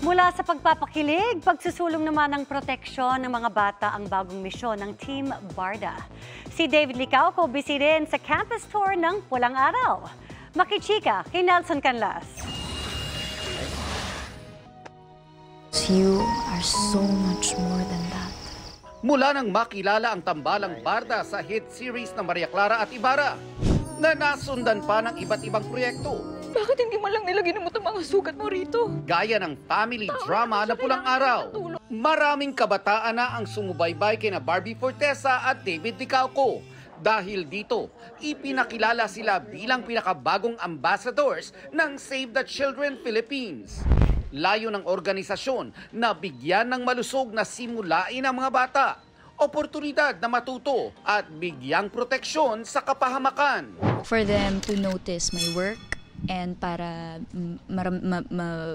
Mula sa pagpapakilig, pagsusulong naman ng proteksyon ng mga bata ang bagong misyon ng Team Barda. Si David Licauco busy rin sa campus tour ng Pulang Araw. Makichika kay Nelson Canlas. You are so much more than that. Mula nang makilala ang tambalang Barda sa hit series na Maria Clara at Ibarra, na nasundan pa ng iba't ibang proyekto. Bakit hindi mo lang nilagay mo itong mga sugat mo rito? Gaya ng family drama na Pulang Araw. Maraming kabataan na ang sumubaybay kina Barbie Fortesa at David Licauco. Dahil dito, ipinakilala sila bilang pinakabagong ambassadors ng Save the Children Philippines. Layo ng organisasyon na bigyan ng malusog na simulain ang mga bata, oportunidad na matuto at bigyang proteksyon sa kapahamakan. For them to notice my work and para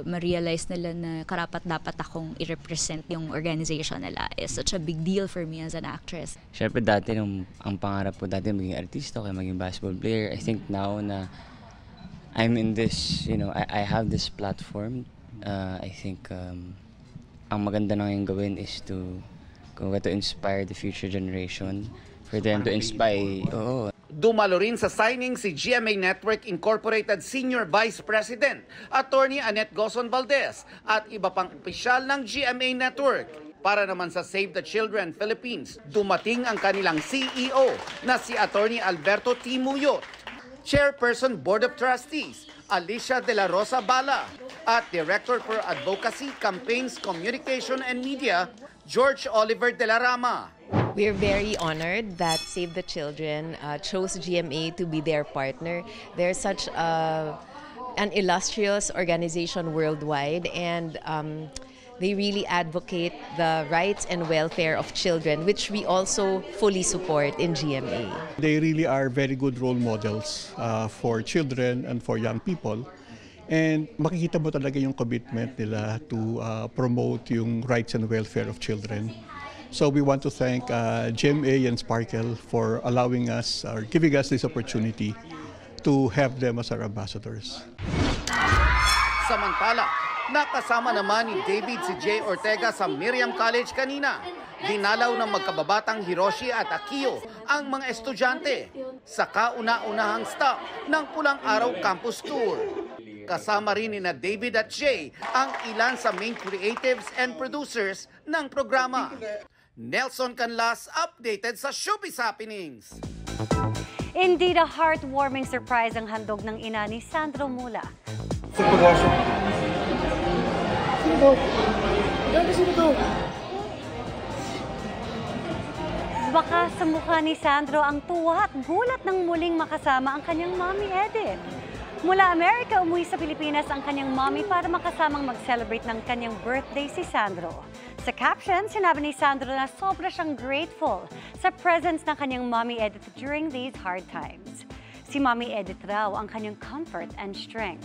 ma-realize nila na karapat-dapat akong i-represent yung organization nila is such a big deal for me as an actress. Siyempre dati, ang pangarap ko dati maging artista, kaya maging basketball player. I think now na I'm in this, I have this platform. I think ang maganda na ngayon gawin is to inspire the future generation, for them to inspire. Dumalo rin sa signing si GMA Network Incorporated Senior Vice President, Attorney Annette Gozon Valdez at iba pang opisyal ng GMA Network. Para naman sa Save the Children Philippines, dumating ang kanilang CEO na si Attorney Alberto T. Muyot, Chairperson Board of Trustees, Alicia De La Rosa Bala, at Director for Advocacy, Campaigns, Communication and Media, George Oliver De La Rama. We are very honored that Save the Children chose GMA to be their partner. They're such an illustrious organization worldwide, and they really advocate the rights and welfare of children, which we also fully support in GMA. They really are very good role models for children and for young people. And makikita mo talaga yung commitment nila to promote yung rights and welfare of children. So we want to thank GMA and Sparkle for allowing us or giving us this opportunity to have them as our ambassadors. Samantala, nakasama naman ni David si Jay Ortega sa Miriam College kanina. Dinalaw ng magkababatang Hiroshi at Akio ang mga estudyante sa kauna-unahang stop ng Pulang Araw Campus Tour. Kasama rin ni David at Jay ang ilan sa main creatives and producers ng programa. Nelson Canlas, updated sa Showbiz Happenings. Indeed, a heartwarming surprise ang handog ng ina ni Sandro Mula. Baka sa mukha ni Sandro ang tuwa at gulat ng muling makasama ang kanyang mommy Edith. Mula Amerika, umuwi sa Pilipinas ang kanyang mommy para makasamang mag-celebrate ng kanyang birthday si Sandro. Sa caption, sinabi ni Sandro na sobra siyang grateful sa presence ng kanyang mommy Edith during these hard times. Si mommy Edith raw ang kanyang comfort and strength.